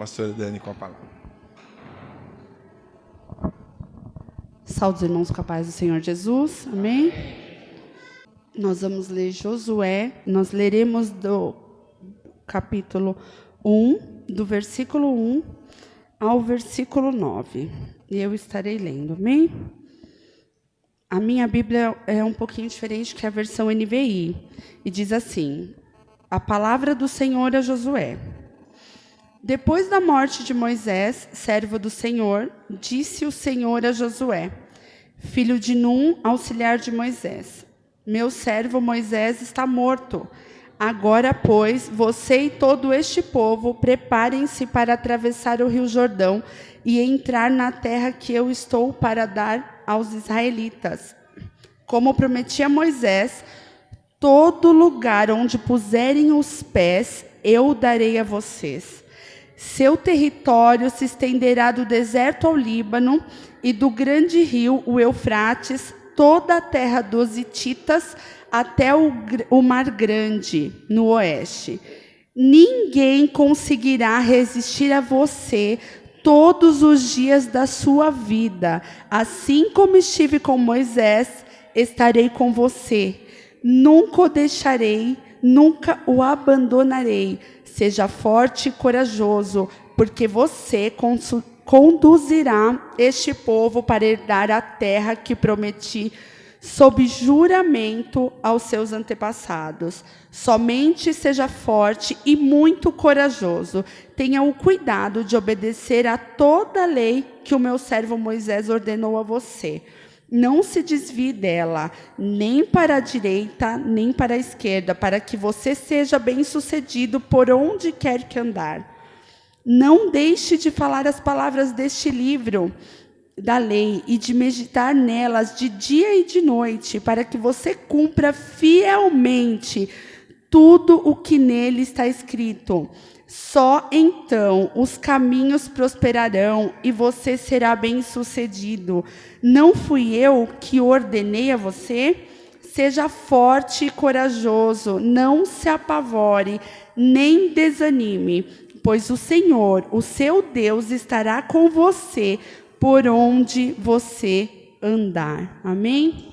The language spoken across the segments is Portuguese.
Pastora Dani com a palavra. Saúde, irmãos, com a paz do Senhor Jesus. Amém? Nós vamos ler Josué. Nós leremos do capítulo 1, do versículo 1 ao versículo 9. E eu estarei lendo, amém? A minha Bíblia é um pouquinho diferente que a versão NVI. E diz assim: a palavra do Senhor a Josué. Depois da morte de Moisés, servo do Senhor, disse o Senhor a Josué, filho de Num, auxiliar de Moisés: meu servo Moisés está morto. Agora, pois, você e todo este povo, preparem-se para atravessar o rio Jordão e entrar na terra que eu estou para dar aos israelitas. Como prometi a Moisés, todo lugar onde puserem os pés, eu darei a vocês. Seu território se estenderá do deserto ao Líbano e do grande rio, o Eufrates, toda a terra dos hititas até o Mar Grande, no oeste. Ninguém conseguirá resistir a você todos os dias da sua vida. Assim como estive com Moisés, estarei com você. Nunca o deixarei, nunca o abandonarei. Seja forte e corajoso, porque você conduzirá este povo para herdar a terra que prometi sob juramento aos seus antepassados. Somente seja forte e muito corajoso. Tenha o cuidado de obedecer a toda a lei que o meu servo Moisés ordenou a você. Não se desvie dela, nem para a direita, nem para a esquerda, para que você seja bem-sucedido por onde quer que andar. Não deixe de falar as palavras deste livro da lei e de meditar nelas de dia e de noite, para que você cumpra fielmente tudo o que nele está escrito. Só então os caminhos prosperarão e você será bem-sucedido. Não fui eu que ordenei a você? Seja forte e corajoso, não se apavore, nem desanime, pois o Senhor, o seu Deus, estará com você por onde você andar. Amém?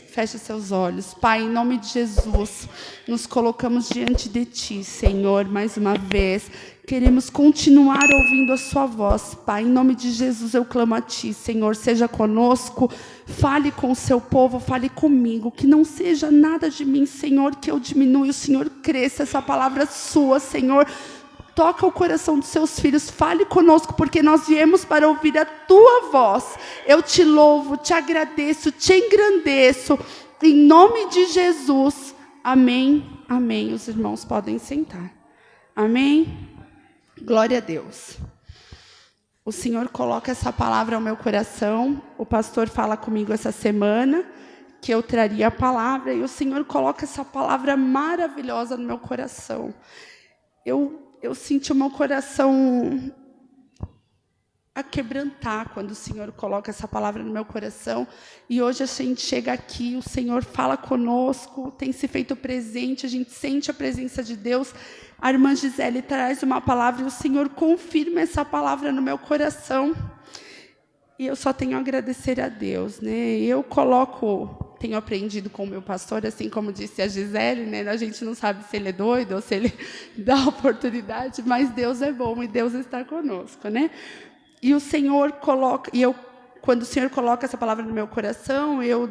Feche seus olhos. Pai, em nome de Jesus, nos colocamos diante de Ti, Senhor, mais uma vez. Queremos continuar ouvindo a Sua voz, Pai. Em nome de Jesus, eu clamo a Ti, Senhor. Seja conosco, fale com o Seu povo, fale comigo. Que não seja nada de mim, Senhor, que eu diminua e o Senhor cresça. Essa palavra Sua, Senhor. Toca o coração dos seus filhos, fale conosco, porque nós viemos para ouvir a tua voz. Eu te louvo, te agradeço, te engrandeço, em nome de Jesus. Amém, amém. Os irmãos podem sentar. Amém. Glória a Deus. O Senhor coloca essa palavra ao meu coração. O pastor fala comigo essa semana que eu traria a palavra, e o Senhor coloca essa palavra maravilhosa no meu coração. Eu senti o meu coração a quebrantar quando o Senhor coloca essa palavra no meu coração. E hoje a gente chega aqui, o Senhor fala conosco, tem se feito presente, a gente sente a presença de Deus. A irmã Gisele traz uma palavra e o Senhor confirma essa palavra no meu coração. E eu só tenho a agradecer a Deus, né? Tenho aprendido com o meu pastor, assim como disse a Gisele, né? A gente não sabe se ele é doido ou se ele dá oportunidade, mas Deus é bom e Deus está conosco, né? E o Senhor quando o Senhor coloca essa palavra no meu coração, eu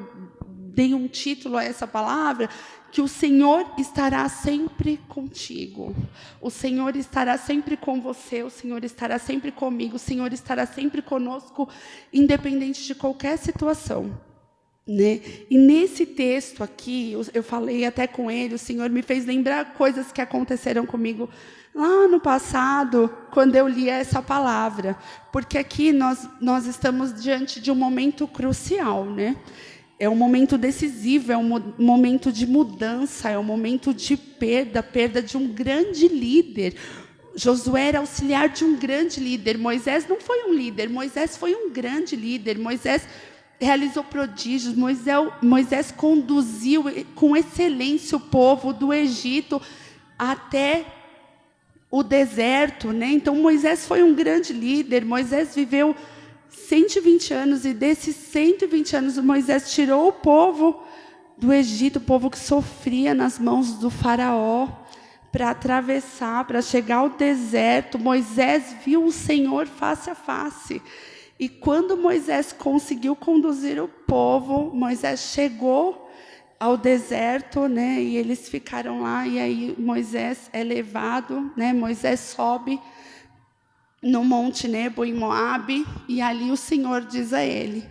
dei um título a essa palavra, que o Senhor estará sempre contigo. O Senhor estará sempre com você, o Senhor estará sempre comigo, o Senhor estará sempre conosco, independente de qualquer situação. Né? E nesse texto aqui, eu falei até com ele, o Senhor me fez lembrar coisas que aconteceram comigo lá no passado, quando eu li essa palavra. Porque aqui nós estamos diante de um momento crucial, né? É um momento decisivo, é um momento de mudança, é um momento de perda de um grande líder. Josué era auxiliar de um grande líder. Moisés não foi um líder, Moisés foi um grande líder. Moisés realizou prodígios, Moisés conduziu com excelência o povo do Egito até o deserto, né? Então Moisés foi um grande líder. Moisés viveu 120 anos e desses 120 anos Moisés tirou o povo do Egito, o povo que sofria nas mãos do faraó, para atravessar, para chegar ao deserto. Moisés viu o Senhor face a face. E quando Moisés conseguiu conduzir o povo, Moisés chegou ao deserto, né? E eles ficaram lá, e aí Moisés é levado, né? Moisés sobe no Monte Nebo, em Moabe, e ali o Senhor diz a ele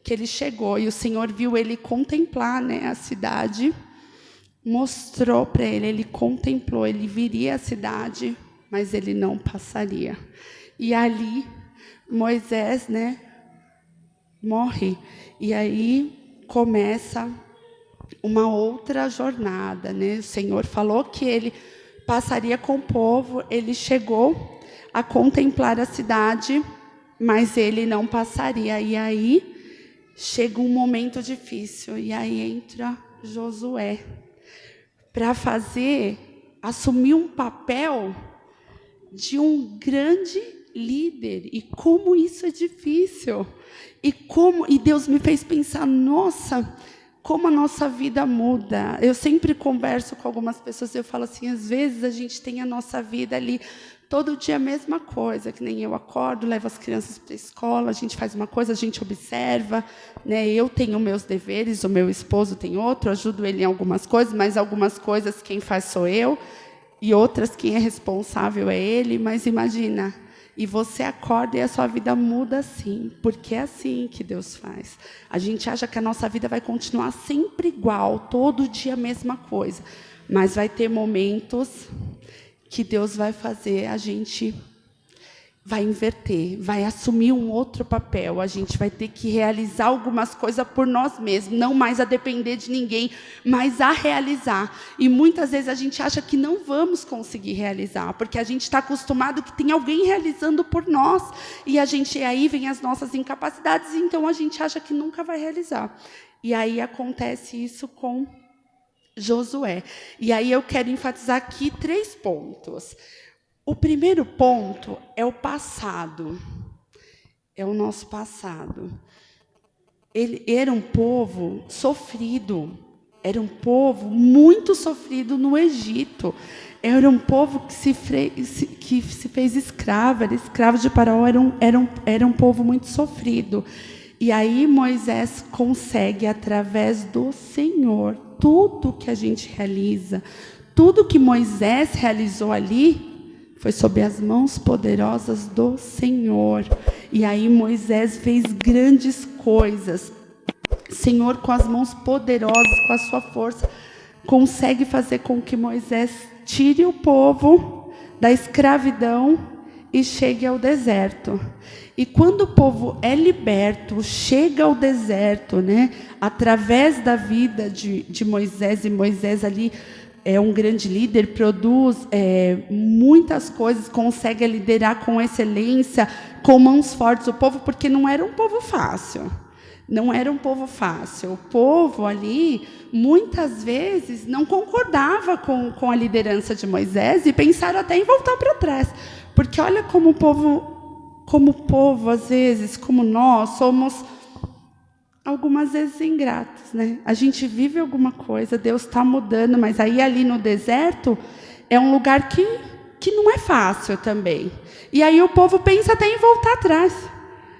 que ele chegou, e o Senhor viu ele contemplar, né, a cidade, mostrou para ele, ele contemplou, ele viria a cidade, mas ele não passaria. E ali Moisés, né, morre, e aí começa uma outra jornada, né? O Senhor falou que ele passaria com o povo, ele chegou a contemplar a cidade, mas ele não passaria. E aí chega um momento difícil, e aí entra Josué para assumir um papel de um grande líder. E como isso é difícil. E Deus me fez pensar, nossa, como a nossa vida muda. Eu sempre converso com algumas pessoas, eu falo assim, às vezes a gente tem a nossa vida ali, todo dia a mesma coisa, que nem eu acordo, levo as crianças para a escola, a gente faz uma coisa, a gente observa, né? Eu tenho meus deveres, o meu esposo tem outro, ajudo ele em algumas coisas, mas algumas coisas quem faz sou eu, e outras quem é responsável é ele. Mas imagina, e você acorda e a sua vida muda assim, porque é assim que Deus faz. A gente acha que a nossa vida vai continuar sempre igual, todo dia a mesma coisa, mas vai ter momentos que Deus vai fazer, a gente vai inverter, vai assumir um outro papel, a gente vai ter que realizar algumas coisas por nós mesmos, não mais a depender de ninguém, mas a realizar. E muitas vezes a gente acha que não vamos conseguir realizar, porque a gente está acostumado que tem alguém realizando por nós, e aí vem as nossas incapacidades, então a gente acha que nunca vai realizar. E aí acontece isso com Josué. E aí eu quero enfatizar aqui 3 pontos. O primeiro ponto é o passado. É o nosso passado. Ele era um povo sofrido. Era um povo muito sofrido no Egito. Era um povo que se fez escravo. Era escravo de Faraó. Era um povo muito sofrido. E aí Moisés consegue, através do Senhor, tudo que a gente realiza, tudo que Moisés realizou ali, foi sob as mãos poderosas do Senhor. E aí Moisés fez grandes coisas. Senhor, com as mãos poderosas, com a sua força, consegue fazer com que Moisés tire o povo da escravidão e chegue ao deserto. E quando o povo é liberto, chega ao deserto, né, através da vida de Moisés, e Moisés ali é um grande líder, produz muitas coisas, consegue liderar com excelência, com mãos fortes o povo, porque não era um povo fácil. Não era um povo fácil. O povo ali, muitas vezes, não concordava com a liderança de Moisés e pensaram até em voltar para trás. Porque olha como o povo, às vezes, como nós, somos algumas vezes ingratos, né? A gente vive alguma coisa, Deus está mudando, mas aí ali no deserto é um lugar que não é fácil também. E aí o povo pensa até em voltar atrás,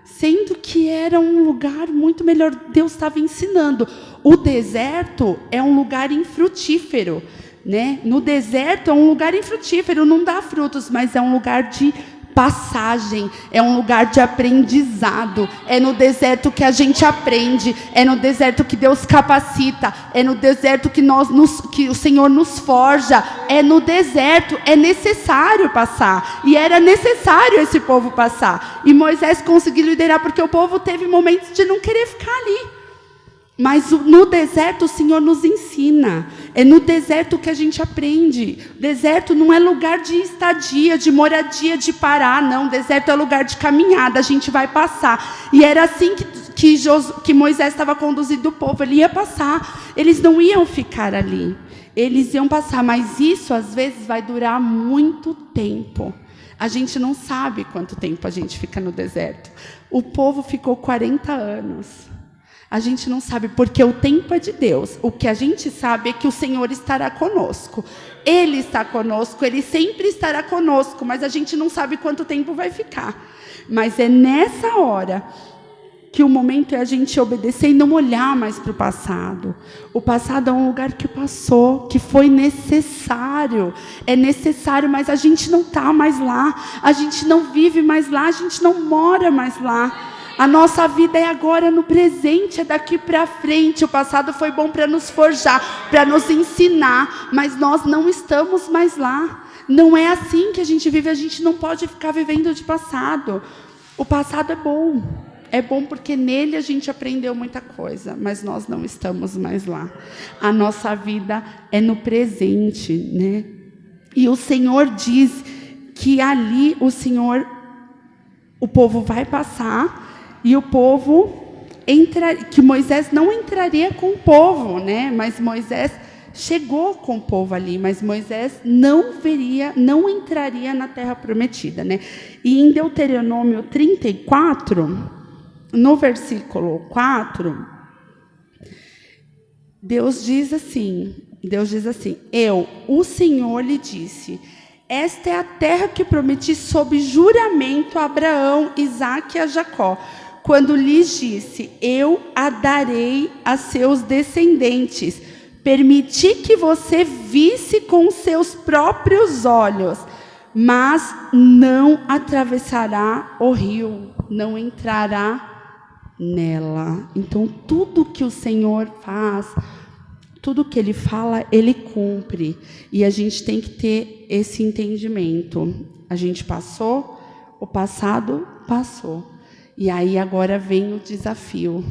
sendo que era um lugar muito melhor. Deus estava ensinando. O deserto é um lugar infrutífero, né? No deserto é um lugar infrutífero, não dá frutos, mas é um lugar de passagem, é um lugar de aprendizado. É no deserto que a gente aprende, é no deserto que Deus capacita, é no deserto que o Senhor nos forja. É no deserto, é necessário passar. E era necessário esse povo passar. E Moisés conseguiu liderar, porque o povo teve momentos de não querer ficar ali. Mas no deserto o Senhor nos ensina. É no deserto que a gente aprende. Deserto não é lugar de estadia, de moradia, de parar, não. Deserto é lugar de caminhada, a gente vai passar. E era assim que Moisés estava conduzindo o povo. Ele ia passar, eles não iam ficar ali. Eles iam passar, mas isso às vezes vai durar muito tempo. A gente não sabe quanto tempo a gente fica no deserto. O povo ficou 40 anos. A gente não sabe, porque o tempo é de Deus. O que a gente sabe é que o Senhor estará conosco. Ele está conosco, Ele sempre estará conosco, mas a gente não sabe quanto tempo vai ficar. Mas é nessa hora que o momento é a gente obedecer e não olhar mais para o passado. O passado é um lugar que passou, que foi necessário. É necessário, mas a gente não está mais lá. A gente não vive mais lá, a gente não mora mais lá. A nossa vida é agora, no presente, é daqui para frente. O passado foi bom para nos forjar, para nos ensinar, mas nós não estamos mais lá. Não é assim que a gente vive, a gente não pode ficar vivendo de passado. O passado é bom. É bom porque nele a gente aprendeu muita coisa, mas nós não estamos mais lá. A nossa vida é no presente, né? E o Senhor diz que ali o povo vai passar e o povo que Moisés não entraria com o povo, né? Mas Moisés chegou com o povo ali, mas Moisés não entraria na terra prometida, né? E em Deuteronômio 34, no versículo 4, Deus diz assim, eu, o Senhor, lhe disse, esta é a terra que prometi sob juramento a Abraão, Isaque e a Jacó, quando lhes disse, eu a darei a seus descendentes, permiti que você visse com seus próprios olhos, mas não atravessará o rio, não entrará nela. Então, tudo que o Senhor faz, tudo que Ele fala, Ele cumpre. E a gente tem que ter esse entendimento. A gente passou, o passado passou. E aí agora vem o desafio.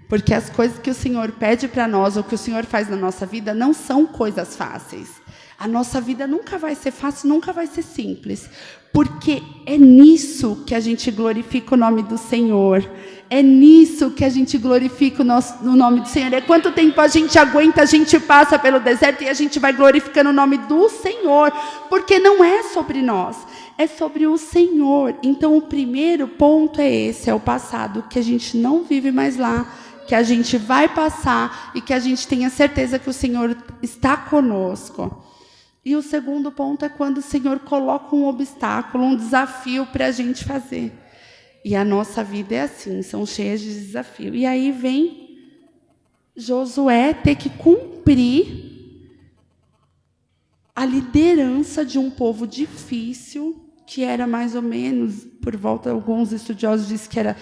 Porque as coisas que o Senhor pede para nós, ou que o Senhor faz na nossa vida, não são coisas fáceis. A nossa vida nunca vai ser fácil, nunca vai ser simples. Porque é nisso que a gente glorifica o nome do Senhor. É nisso que a gente glorifica o nome do Senhor. É quanto tempo a gente aguenta, a gente passa pelo deserto e a gente vai glorificando o nome do Senhor. Porque não é sobre nós, é sobre o Senhor. Então o primeiro ponto é esse, é o passado, que a gente não vive mais lá, que a gente vai passar e que a gente tenha certeza que o Senhor está conosco. E o segundo ponto é quando o Senhor coloca um obstáculo, um desafio para a gente fazer. E a nossa vida é assim, são cheias de desafio. E aí vem Josué ter que cumprir a liderança de um povo difícil, que era mais ou menos, por volta, alguns estudiosos dizem que era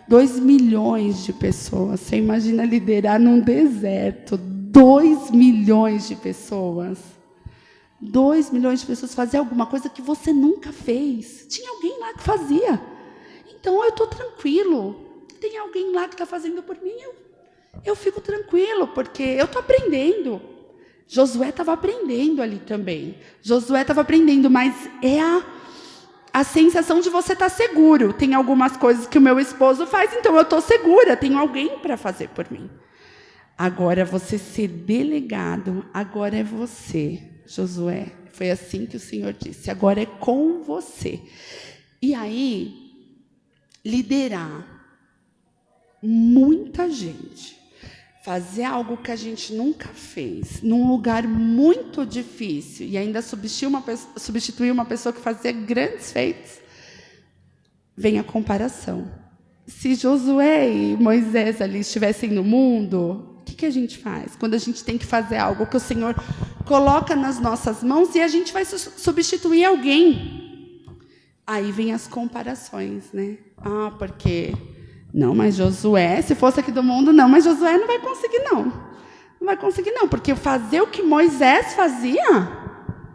2 milhões de pessoas. Você imagina liderar num deserto, 2 milhões de pessoas. 2 milhões de pessoas fazer alguma coisa que você nunca fez. Tinha alguém lá que fazia. Então, eu estou tranquilo. Tem alguém lá que está fazendo por mim, eu fico tranquilo, porque eu estou aprendendo. Josué estava aprendendo ali também. Josué estava aprendendo, mas é a sensação de você estar seguro. Tem algumas coisas que o meu esposo faz, então eu estou segura. Tenho alguém para fazer por mim. Agora, você ser delegado, agora é você, Josué. Foi assim que o Senhor disse. Agora é com você. E aí, liderar muita gente, fazer algo que a gente nunca fez, num lugar muito difícil, e ainda substituir uma pessoa que fazia grandes feitos, vem a comparação. Se Josué e Moisés ali estivessem no mundo, o que a gente faz? Quando a gente tem que fazer algo que o Senhor coloca nas nossas mãos e a gente vai substituir alguém. Aí vem as comparações, né? Porque... Não, mas Josué, se fosse aqui do mundo, não, mas Josué não vai conseguir, não. Não vai conseguir, não, porque fazer o que Moisés fazia,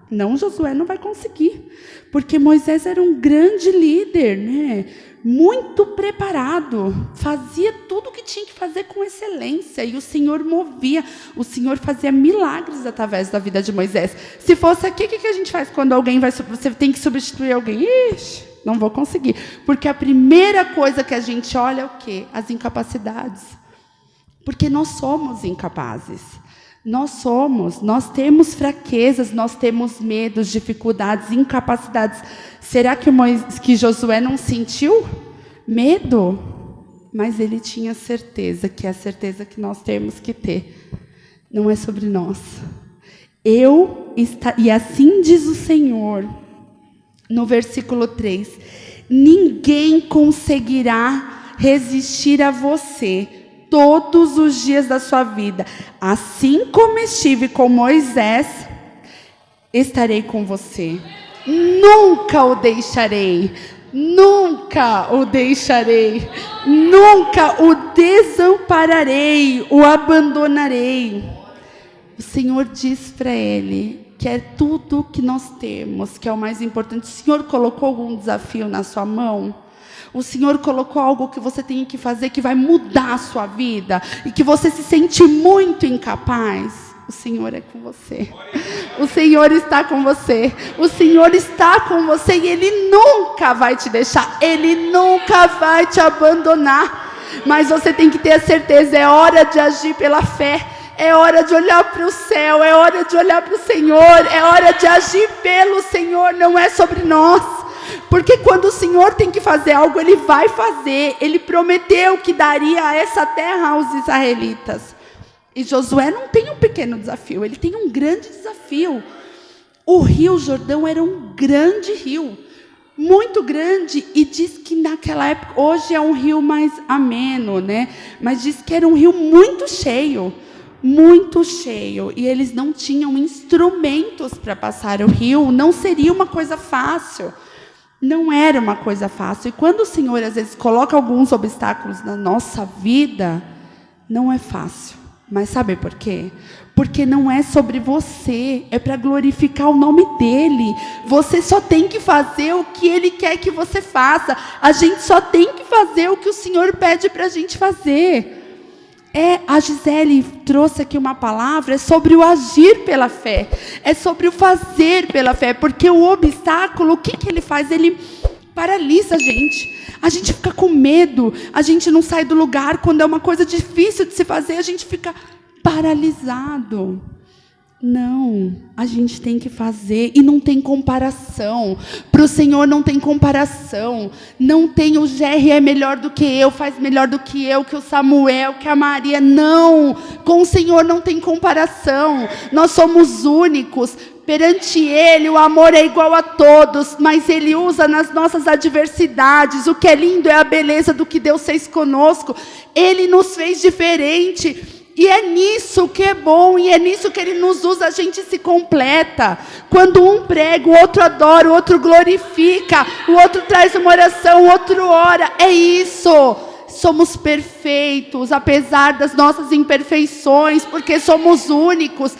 não, Josué não vai conseguir. Porque Moisés era um grande líder, né? Muito preparado, fazia tudo o que tinha que fazer com excelência, e o Senhor movia, o Senhor fazia milagres através da vida de Moisés. Se fosse aqui, o que a gente faz quando alguém você tem que substituir alguém? Ixi, não vou conseguir. Porque a primeira coisa que a gente olha é o quê? As incapacidades. Porque nós somos incapazes. Nós temos fraquezas, nós temos medos, dificuldades, incapacidades. Será que Josué não sentiu medo? Mas ele tinha certeza, que é a certeza que nós temos que ter. Não é sobre nós. E assim diz o Senhor, no versículo 3, ninguém conseguirá resistir a você todos os dias da sua vida. Assim como estive com Moisés, estarei com você. Nunca o deixarei. Nunca o deixarei. Nunca o desampararei, o abandonarei. O Senhor diz para ele que é tudo que nós temos, que é o mais importante. O Senhor colocou algum desafio na sua mão? O Senhor colocou algo que você tem que fazer, que vai mudar a sua vida, e que você se sente muito incapaz? O Senhor é com você. O Senhor está com você. O Senhor está com você e Ele nunca vai te deixar. Ele nunca vai te abandonar. Mas você tem que ter a certeza, é hora de agir pela fé. É hora de olhar para o céu, é hora de olhar para o Senhor, é hora de agir pelo Senhor, não é sobre nós. Porque quando o Senhor tem que fazer algo, Ele vai fazer. Ele prometeu que daria essa terra aos israelitas. E Josué não tem um pequeno desafio, ele tem um grande desafio. O rio Jordão era um grande rio, muito grande, e diz que naquela época, hoje é um rio mais ameno, né? Mas diz que era um rio muito cheio, e eles não tinham instrumentos para passar o rio. Não seria uma coisa fácil, não era uma coisa fácil. E quando o Senhor às vezes coloca alguns obstáculos na nossa vida, não é fácil. Mas sabe por quê? Porque não é sobre você, é para glorificar o nome dEle. Você só tem que fazer o que Ele quer que você faça. A gente só tem que fazer o que o Senhor pede para a gente fazer. A Gisele trouxe aqui uma palavra, é sobre o agir pela fé. É sobre o fazer pela fé. Porque o obstáculo, o que ele faz? Ele paralisa a gente. A gente fica com medo, a gente não sai do lugar. Quando é uma coisa difícil de se fazer, a gente fica paralisado. Não, a gente tem que fazer, e não tem comparação. Para o Senhor não tem comparação. Não tem o Jerry é melhor do que eu, faz melhor do que eu, que o Samuel, que a Maria. Não, com o Senhor não tem comparação. Nós somos únicos. Perante Ele, o amor é igual a todos, mas Ele usa nas nossas adversidades. O que é lindo é a beleza do que Deus fez conosco. Ele nos fez diferente. E é nisso que é bom, e é nisso que Ele nos usa, a gente se completa. Quando um prega, o outro adora, o outro glorifica, o outro traz uma oração, o outro ora. É isso. Somos perfeitos, apesar das nossas imperfeições, porque somos únicos.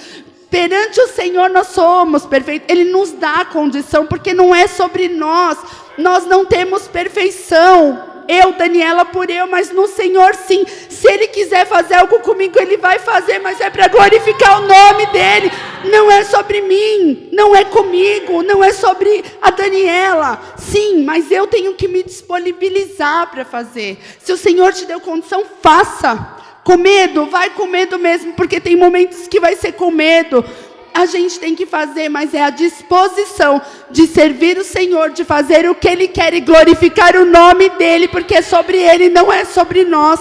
Perante o Senhor nós somos perfeitos. Ele nos dá a condição, porque não é sobre nós. Nós não temos perfeição. Eu, Daniela, por eu, mas no Senhor sim. Se Ele quiser fazer algo comigo, Ele vai fazer, mas é para glorificar o nome dEle. Não é sobre mim, não é comigo, não é sobre a Daniela. Sim, mas eu tenho que me disponibilizar para fazer. Se o Senhor te deu condição, faça. Com medo, vai com medo mesmo, porque tem momentos que vai ser com medo. A gente tem que fazer, mas é a disposição de servir o Senhor, de fazer o que Ele quer e glorificar o nome dEle, porque é sobre Ele, não é sobre nós.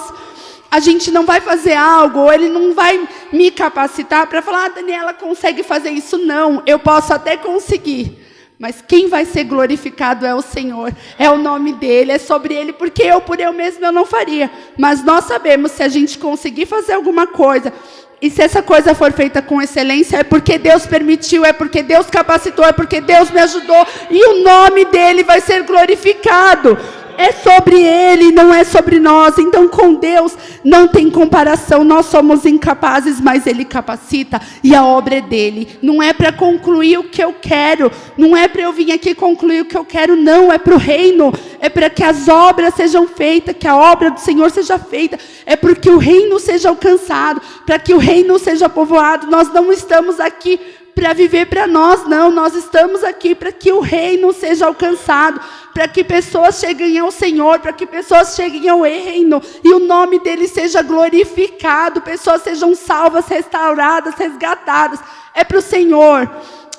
A gente não vai fazer algo, ou Ele não vai me capacitar para falar, Daniela consegue fazer isso. Não, eu posso até conseguir. Mas quem vai ser glorificado é o Senhor, é o nome dEle, é sobre Ele, porque por eu mesmo eu não faria. Mas nós sabemos, se a gente conseguir fazer alguma coisa, e se essa coisa for feita com excelência, é porque Deus permitiu, é porque Deus capacitou, é porque Deus me ajudou, e o nome dEle vai ser glorificado. É sobre Ele, não é sobre nós. Então com Deus não tem comparação. Nós somos incapazes, mas Ele capacita. E a obra é dEle. Não é para concluir o que eu quero. Não é para eu vir aqui concluir o que eu quero. Não, é para o reino. É para que as obras sejam feitas. Que a obra do Senhor seja feita. É para que o reino seja alcançado. Para que o reino seja povoado. Nós não estamos aqui para viver para nós, não. Nós estamos aqui para que o reino seja alcançado, para que pessoas cheguem ao Senhor, para que pessoas cheguem ao reino e o nome dele seja glorificado, pessoas sejam salvas, restauradas, resgatadas. É para o Senhor.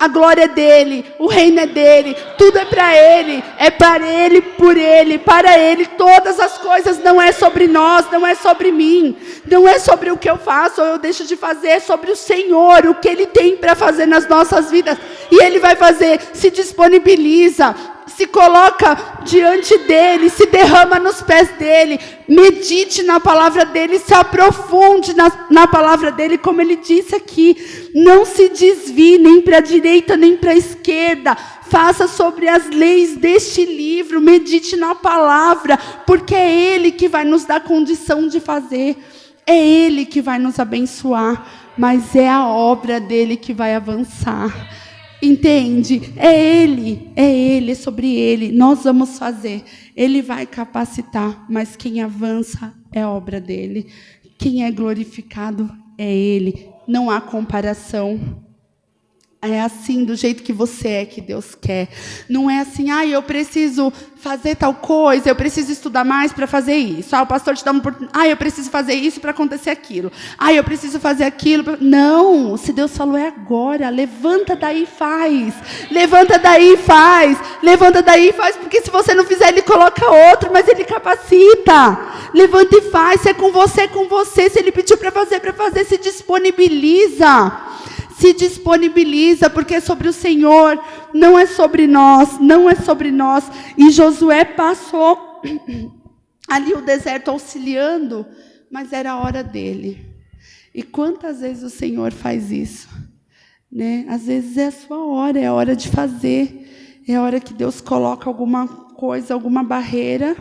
A glória é dele, o reino é dele, tudo é para ele, por ele, para ele. Todas as coisas não é sobre nós, não é sobre mim, não é sobre o que eu faço ou eu deixo de fazer, é sobre o Senhor, o que ele tem para fazer nas nossas vidas. E ele vai fazer, se disponibiliza, se coloca diante dele, se derrama nos pés dele, medite na palavra dele, se aprofunde na palavra dele, como ele disse aqui. Não se desvie nem para a direita nem para a esquerda, faça sobre as leis deste livro, medite na palavra, porque é ele que vai nos dar condição de fazer, é ele que vai nos abençoar, mas é a obra dele que vai avançar. Entende? É Ele, é sobre Ele. Nós vamos fazer. Ele vai capacitar, mas quem avança é a obra dEle. Quem é glorificado é Ele. Não há comparação. É assim, do jeito que você é, que Deus quer. Não é assim, eu preciso fazer tal coisa, eu preciso estudar mais para fazer isso. O pastor te dá uma oportunidade. Eu preciso fazer isso para acontecer aquilo. Eu preciso fazer aquilo. Não, se Deus falou é agora. Levanta daí e faz. Levanta daí e faz. Levanta daí e faz, porque se você não fizer, Ele coloca outro, mas Ele capacita. Levanta e faz. Se é com você, é com você. Se Ele pediu para fazer, se disponibiliza. Se disponibiliza, porque é sobre o Senhor, não é sobre nós, não é sobre nós. E Josué passou ali o deserto auxiliando, mas era a hora dele. E quantas vezes o Senhor faz isso? Né? Às vezes é a sua hora, é a hora de fazer, é a hora que Deus coloca alguma coisa, alguma barreira,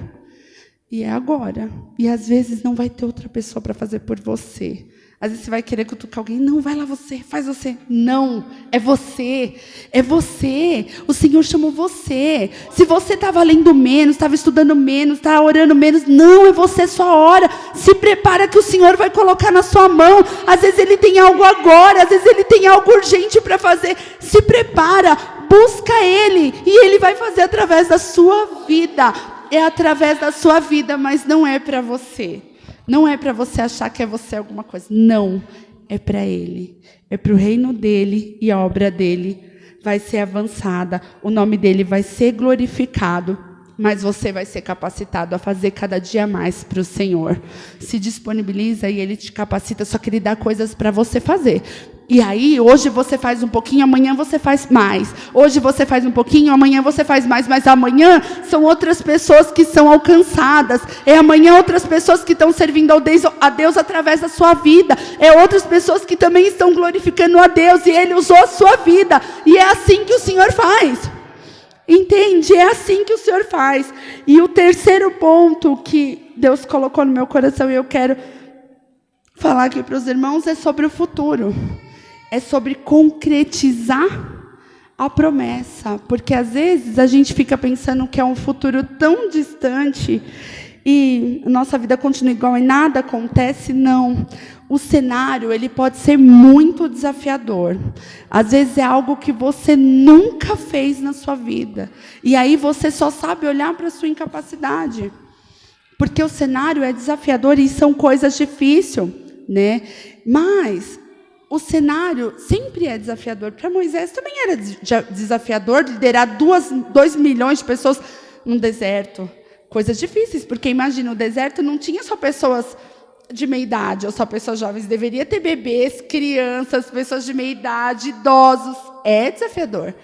e é agora. E às vezes não vai ter outra pessoa para fazer por você. Às vezes você vai querer cutucar alguém. Não, vai lá você, faz você. Não, é você. É você. O Senhor chamou você. Se você estava lendo menos, estava estudando menos, estava orando menos, não, é você, sua hora. Se prepara que o Senhor vai colocar na sua mão. Às vezes Ele tem algo agora, às vezes Ele tem algo urgente para fazer. Se prepara, busca Ele. E Ele vai fazer através da sua vida. É através da sua vida, mas não é para você. Não é para você achar que é você alguma coisa. Não, é para Ele. É para o reino dEle e a obra dEle vai ser avançada. O nome dEle vai ser glorificado. Mas você vai ser capacitado a fazer cada dia mais para o Senhor. Se disponibiliza e Ele te capacita, só que Ele dá coisas para você fazer. E aí, hoje você faz um pouquinho, amanhã você faz mais. Hoje você faz um pouquinho, amanhã você faz mais. Mas amanhã são outras pessoas que são alcançadas. É amanhã outras pessoas que estão servindo a Deus através da sua vida. É outras pessoas que também estão glorificando a Deus. E Ele usou a sua vida. E é assim que o Senhor faz. Entende? É assim que o Senhor faz. E o terceiro ponto que Deus colocou no meu coração e eu quero falar aqui para os irmãos é sobre o futuro. É sobre concretizar a promessa. Porque às vezes a gente fica pensando que é um futuro tão distante e a nossa vida continua igual e nada acontece. Não. O cenário, ele pode ser muito desafiador. Às vezes é algo que você nunca fez na sua vida. E aí você só sabe olhar para a sua incapacidade. Porque o cenário é desafiador e são coisas difíceis, né? Mas o cenário sempre é desafiador. Para Moisés também era desafiador liderar 2 milhões de pessoas num deserto. Coisas difíceis, porque imagina, o deserto não tinha só pessoas de meia idade, ou só pessoas jovens, deveria ter bebês, crianças, pessoas de meia idade, idosos. É desafiador.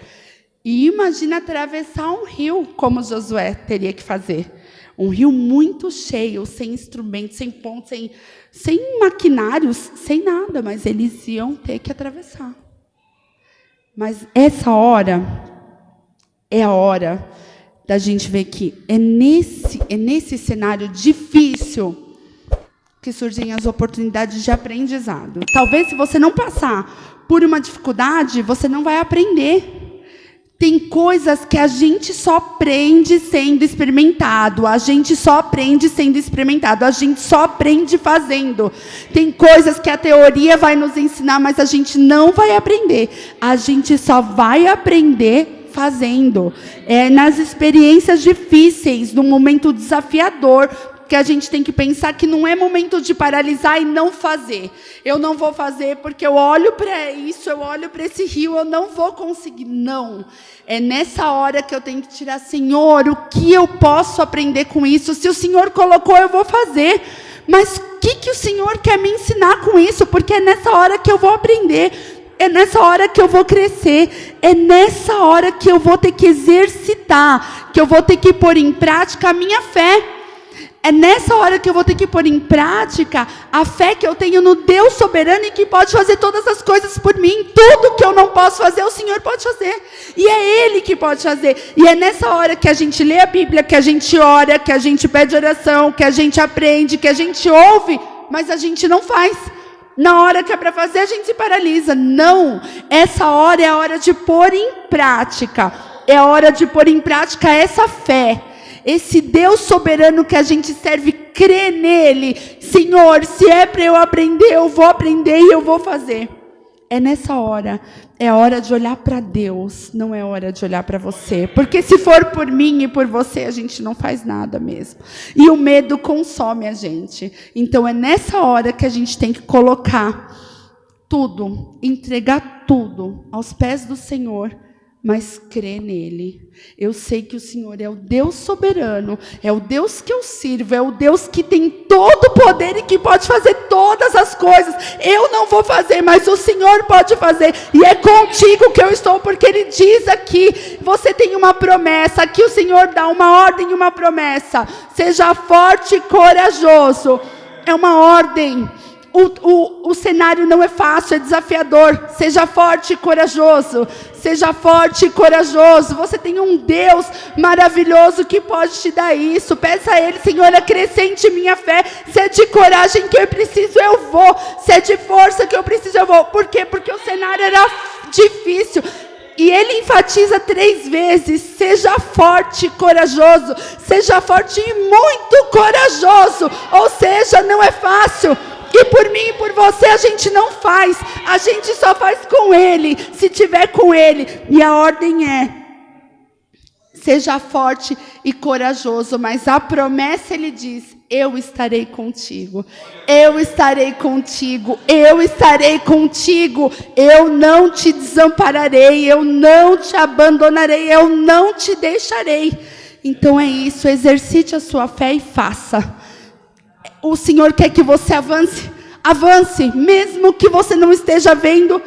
E imagina atravessar um rio, como Josué teria que fazer. Um rio muito cheio, sem instrumentos, sem pontes, sem maquinários, sem nada, mas eles iam ter que atravessar. Mas essa hora é a hora da gente ver que é nesse cenário difícil que surgem as oportunidades de aprendizado. Talvez se você não passar por uma dificuldade, você não vai aprender. Tem coisas que a gente só aprende sendo experimentado, a gente só aprende sendo experimentado, a gente só aprende fazendo. Tem coisas que a teoria vai nos ensinar, mas a gente não vai aprender. A gente só vai aprender fazendo. É nas experiências difíceis, no momento desafiador, que a gente tem que pensar que não é momento de paralisar e não fazer. Eu não vou fazer porque eu olho para isso, eu olho para esse rio, eu não vou conseguir. Não. É nessa hora que eu tenho que tirar, Senhor, o que eu posso aprender com isso? Se o Senhor colocou, eu vou fazer. Mas o que o Senhor quer me ensinar com isso? Porque é nessa hora que eu vou aprender. É nessa hora que eu vou crescer. É nessa hora que eu vou ter que exercitar, que eu vou ter que pôr em prática a minha fé. É nessa hora que eu vou ter que pôr em prática a fé que eu tenho no Deus soberano e que pode fazer todas as coisas por mim. Tudo que eu não posso fazer, o Senhor pode fazer. E é Ele que pode fazer. E é nessa hora que a gente lê a Bíblia, que a gente ora, que a gente pede oração, que a gente aprende, que a gente ouve, mas a gente não faz. Na hora que é para fazer, a gente se paralisa. Não, essa hora é a hora de pôr em prática. É a hora de pôr em prática essa fé. Esse Deus soberano que a gente serve, crê nele. Senhor, se é para eu aprender, eu vou aprender e eu vou fazer. É nessa hora. É hora de olhar para Deus, não é hora de olhar para você. Porque se for por mim e por você, a gente não faz nada mesmo. E o medo consome a gente. Então é nessa hora que a gente tem que colocar tudo, entregar tudo aos pés do Senhor, mas crê nele. Eu sei que o Senhor é o Deus soberano, é o Deus que eu sirvo, é o Deus que tem todo o poder e que pode fazer todas as coisas. Eu não vou fazer, mas o Senhor pode fazer. E é contigo que eu estou, porque Ele diz aqui, você tem uma promessa, aqui o Senhor dá uma ordem e uma promessa. Seja forte e corajoso. É uma ordem. O cenário não é fácil, é desafiador. Seja forte e corajoso. Seja forte e corajoso. Você tem um Deus maravilhoso que pode te dar isso. Peça a Ele, Senhor, acrescente minha fé. Se é de coragem que eu preciso, eu vou. Se é de força que eu preciso, eu vou. Por quê? Porque o cenário era difícil. E Ele enfatiza 3 vezes, seja forte e corajoso. Seja forte e muito corajoso. Ou seja, não é fácil. E por mim e por você a gente não faz. A gente só faz com Ele, se tiver com Ele. E a ordem é, seja forte e corajoso. Mas a promessa Ele diz, eu estarei contigo. Eu estarei contigo. Eu estarei contigo. Eu não te desampararei. Eu não te abandonarei. Eu não te deixarei. Então é isso, exercite a sua fé e faça. O Senhor quer que você avance. Avance, mesmo que você não esteja vendo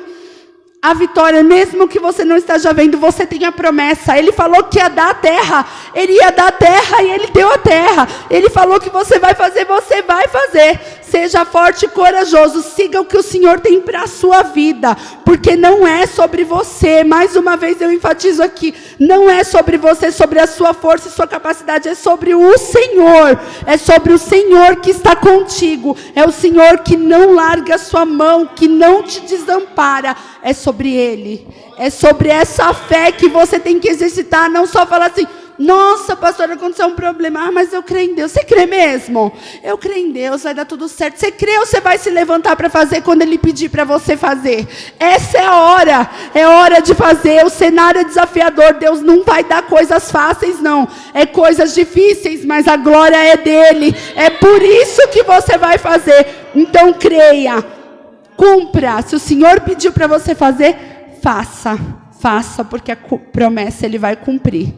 a vitória, mesmo que você não esteja vendo, você tem a promessa. Ele falou que ia dar a terra. Ele ia dar a terra e Ele deu a terra. Ele falou que você vai fazer, você vai fazer. Seja forte e corajoso. Siga o que o Senhor tem para a sua vida. Porque não é sobre você. Mais uma vez eu enfatizo aqui. Não é sobre você, sobre a sua força e sua capacidade. É sobre o Senhor. É sobre o Senhor que está contigo. É o Senhor que não larga a sua mão, que não te desampara. É sobre Ele. É sobre essa fé que você tem que exercitar. Não só falar assim, nossa, pastora, aconteceu um problema. Ah, mas eu creio em Deus. Você crê mesmo? Eu creio em Deus, vai dar tudo certo. Você crê ou você vai se levantar para fazer quando Ele pedir para você fazer? Essa é a hora. É hora de fazer. O cenário é desafiador. Deus não vai dar coisas fáceis, não. É coisas difíceis, mas a glória é dEle. É por isso que você vai fazer. Então creia. Cumpra. Se o Senhor pediu para você fazer, faça. Faça, porque a promessa Ele vai cumprir.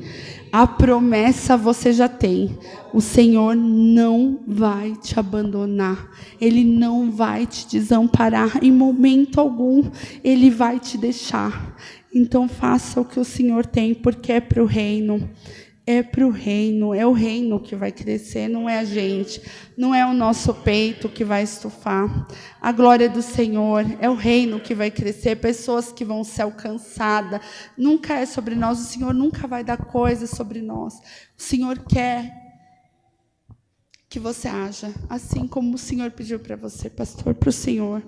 A promessa você já tem. O Senhor não vai te abandonar. Ele não vai te desamparar em momento algum. Ele vai te deixar. Então faça o que o Senhor tem, porque é para o reino. É para o reino. É o reino que vai crescer, não é a gente. Não é o nosso peito que vai estufar. A glória do Senhor é o reino que vai crescer. Pessoas que vão ser alcançadas. Nunca é sobre nós. O Senhor nunca vai dar coisas sobre nós. O Senhor quer que você haja assim como o Senhor pediu para você, pastor, para o Senhor.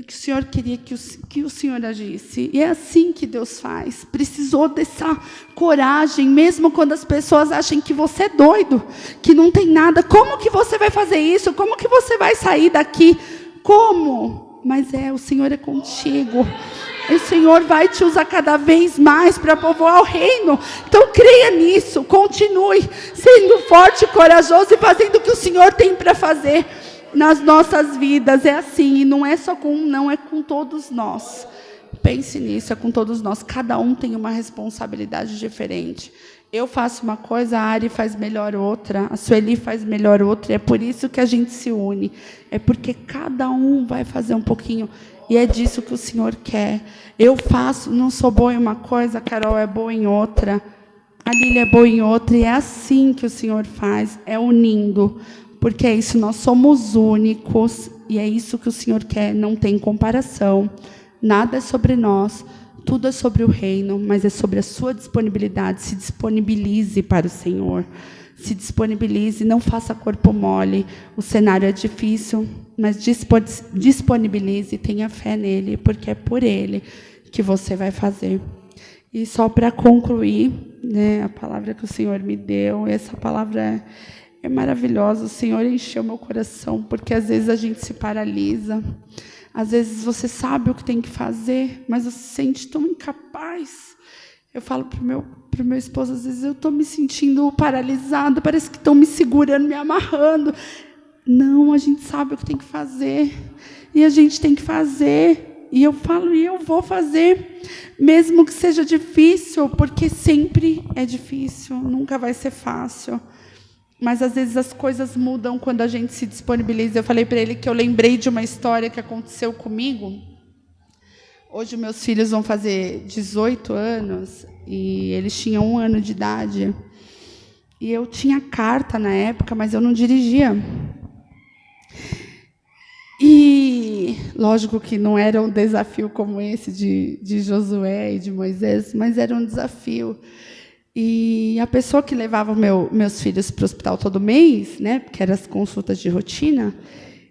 que o Senhor queria que o Senhor agisse. E é assim que Deus faz. Precisou dessa coragem, mesmo quando as pessoas acham que você é doido, que não tem nada. Como que você vai fazer isso? Como que você vai sair daqui? Como? Mas o Senhor é contigo. O Senhor vai te usar cada vez mais para povoar o reino. Então creia nisso. Continue sendo forte e corajoso e fazendo o que o Senhor tem para fazer nas nossas vidas. É assim, e não é só com um, não, é com todos nós. Pense nisso, é com todos nós. Cada um tem uma responsabilidade diferente. Eu faço uma coisa, a Ari faz melhor outra, a Sueli faz melhor outra, e é por isso que a gente se une. É porque cada um vai fazer um pouquinho, e é disso que o Senhor quer. Eu faço, não sou boa em uma coisa, a Carol é boa em outra, a Lília é boa em outra, e é assim que o Senhor faz, é unindo. Porque é isso, nós somos únicos, e é isso que o Senhor quer, não tem comparação. Nada é sobre nós, tudo é sobre o reino, mas é sobre a sua disponibilidade. Se disponibilize para o Senhor. Se disponibilize, não faça corpo mole. O cenário é difícil, mas disponibilize, tenha fé nele, porque é por ele que você vai fazer. E só para concluir, né, a palavra que o Senhor me deu, essa palavra é maravilhosa. O Senhor encheu meu coração, porque às vezes a gente se paralisa. Às vezes você sabe o que tem que fazer, mas você se sente tão incapaz. Eu falo para o meu esposo, às vezes eu estou me sentindo paralisado, parece que estão me segurando, me amarrando. Não, a gente sabe o que tem que fazer. E a gente tem que fazer. E eu falo, e eu vou fazer. Mesmo que seja difícil, porque sempre é difícil, nunca vai ser fácil. Mas, às vezes, as coisas mudam quando a gente se disponibiliza. Eu falei para ele que eu lembrei de uma história que aconteceu comigo. Hoje, meus filhos vão fazer 18 anos, e eles tinham 1 ano de idade. E eu tinha carta na época, mas eu não dirigia. E, lógico que não era um desafio como esse de Josué e de Moisés, mas era um desafio. E a pessoa que levava meus filhos para o hospital todo mês, né, porque eram as consultas de rotina,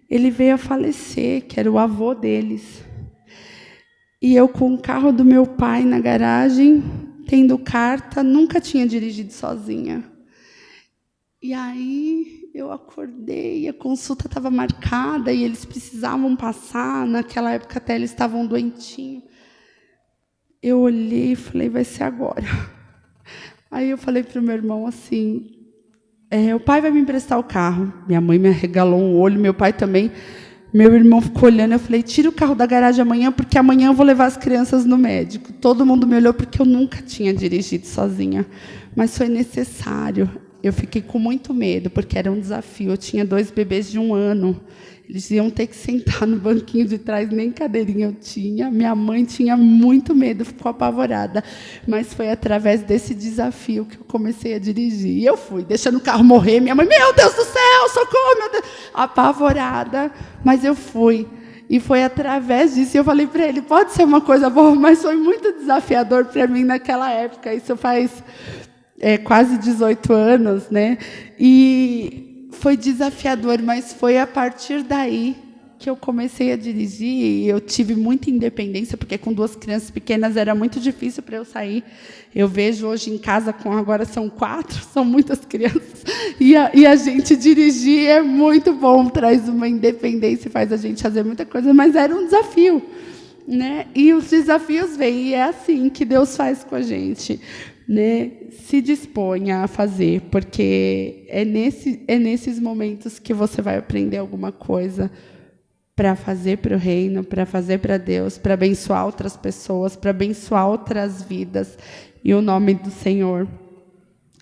ele veio a falecer, que era o avô deles. E eu, com o carro do meu pai na garagem, tendo carta, nunca tinha dirigido sozinha. E aí eu acordei, a consulta estava marcada e eles precisavam passar. Naquela época até eles estavam doentinhos. Eu olhei e falei, vai ser agora. Aí eu falei para o meu irmão assim, o pai vai me emprestar o carro. Minha mãe me arregalou um olho, meu pai também. Meu irmão ficou olhando, eu falei, tira o carro da garagem amanhã, porque amanhã eu vou levar as crianças no médico. Todo mundo me olhou, porque eu nunca tinha dirigido sozinha. Mas foi necessário. Eu fiquei com muito medo, porque era um desafio. Eu tinha 2 bebês de 1 ano. Eles iam ter que sentar no banquinho de trás, nem cadeirinha eu tinha. Minha mãe tinha muito medo, ficou apavorada. Mas foi através desse desafio que eu comecei a dirigir. E eu fui, deixando o carro morrer. Minha mãe, meu Deus do céu, socorro, meu Deus. Apavorada, mas eu fui. E foi através disso. E eu falei para ele, pode ser uma coisa boa, mas foi muito desafiador para mim naquela época. Isso faz quase 18 anos, né? E foi desafiador, mas foi a partir daí que eu comecei a dirigir. E eu tive muita independência, porque com 2 crianças pequenas era muito difícil para eu sair. Eu vejo hoje em casa, agora são 4, são muitas crianças, e a gente dirigir é muito bom, traz uma independência, faz a gente fazer muita coisa, mas era um desafio, né? E os desafios vêm, e é assim que Deus faz com a gente, né? Se disponha a fazer, porque é nesses momentos que você vai aprender alguma coisa para fazer para o reino, para fazer para Deus, para abençoar outras pessoas, para abençoar outras vidas, e o nome do Senhor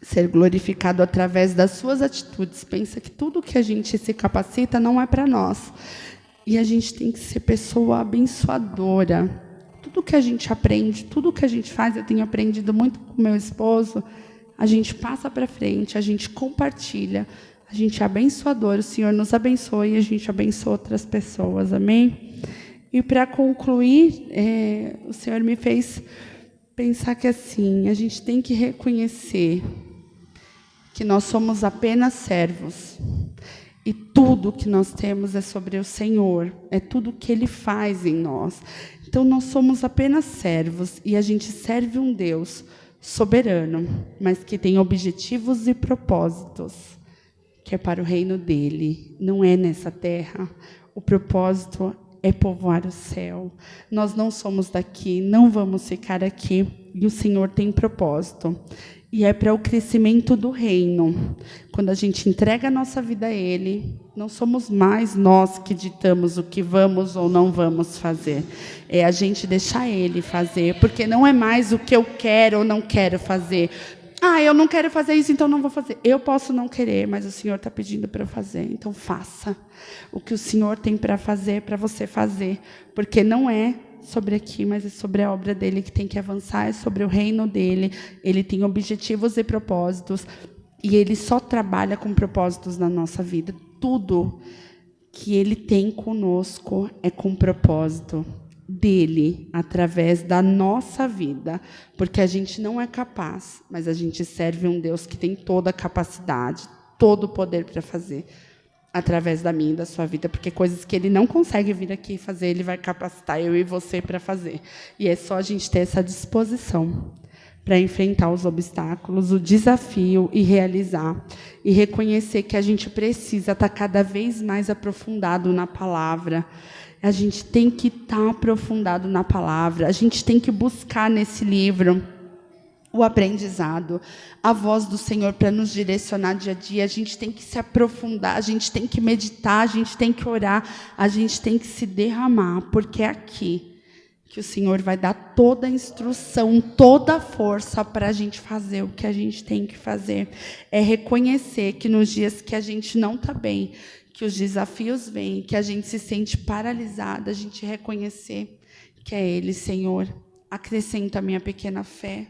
ser glorificado através das suas atitudes. Pensa que tudo que a gente se capacita não é para nós, e a gente tem que ser pessoa abençoadora. Tudo que a gente aprende, tudo que a gente faz, eu tenho aprendido muito com meu esposo, a gente passa para frente, a gente compartilha, a gente é abençoador, o Senhor nos abençoa e a gente abençoa outras pessoas, amém? E para concluir, o Senhor me fez pensar que assim, a gente tem que reconhecer que nós somos apenas servos. E tudo que nós temos é sobre o Senhor, é tudo que Ele faz em nós. Então, nós somos apenas servos e a gente serve um Deus soberano, mas que tem objetivos e propósitos, que é para o reino dEle, não é nessa terra. O propósito é povoar o céu. Nós não somos daqui, não vamos ficar aqui, e o Senhor tem propósito. E é para o crescimento do reino. Quando a gente entrega a nossa vida a Ele, não somos mais nós que ditamos o que vamos ou não vamos fazer. É a gente deixar Ele fazer, porque não é mais o que eu quero ou não quero fazer. Eu não quero fazer isso, então não vou fazer. Eu posso não querer, mas o Senhor está pedindo para eu fazer. Então faça o que o Senhor tem para fazer, para você fazer. Porque não é sobre aqui, mas é sobre a obra dEle que tem que avançar, é sobre o reino dEle. Ele tem objetivos e propósitos, e Ele só trabalha com propósitos na nossa vida. Tudo que Ele tem conosco é com propósito dEle, através da nossa vida, porque a gente não é capaz, mas a gente serve um Deus que tem toda a capacidade, todo o poder para fazer, através da minha e da sua vida, porque coisas que Ele não consegue vir aqui fazer, Ele vai capacitar eu e você para fazer. E é só a gente ter essa disposição para enfrentar os obstáculos, o desafio e realizar. E reconhecer que a gente precisa estar cada vez mais aprofundado na palavra. A gente tem que estar aprofundado na palavra. A gente tem que buscar nesse livro o aprendizado, a voz do Senhor para nos direcionar dia a dia. A gente tem que se aprofundar, a gente tem que meditar, a gente tem que orar, a gente tem que se derramar, porque é aqui que o Senhor vai dar toda a instrução, toda a força para a gente fazer o que a gente tem que fazer. É reconhecer que nos dias que a gente não está bem, que os desafios vêm, que a gente se sente paralisada, a gente reconhecer que é Ele, Senhor. Acrescenta a minha pequena fé.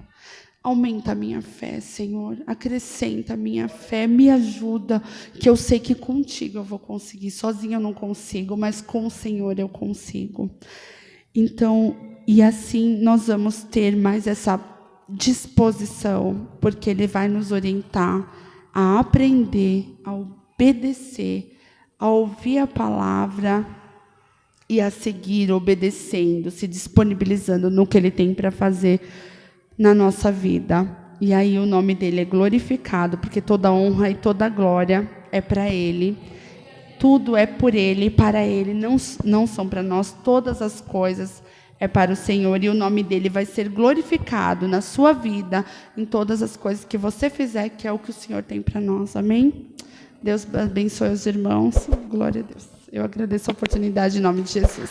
Aumenta a minha fé, Senhor. Acrescenta a minha fé. Me ajuda, que eu sei que contigo eu vou conseguir. Sozinha eu não consigo, mas com o Senhor eu consigo. Então, e assim nós vamos ter mais essa disposição, porque Ele vai nos orientar a aprender, a obedecer, a ouvir a palavra e a seguir obedecendo, se disponibilizando no que Ele tem para fazer na nossa vida. E aí o nome dEle é glorificado, porque toda honra e toda glória é para Ele. Tudo é por Ele e para Ele, não são para nós. Todas as coisas é para o Senhor, e o nome dEle vai ser glorificado na sua vida, em todas as coisas que você fizer, que é o que o Senhor tem para nós. Amém? Deus abençoe os irmãos. Glória a Deus. Eu agradeço a oportunidade em nome de Jesus.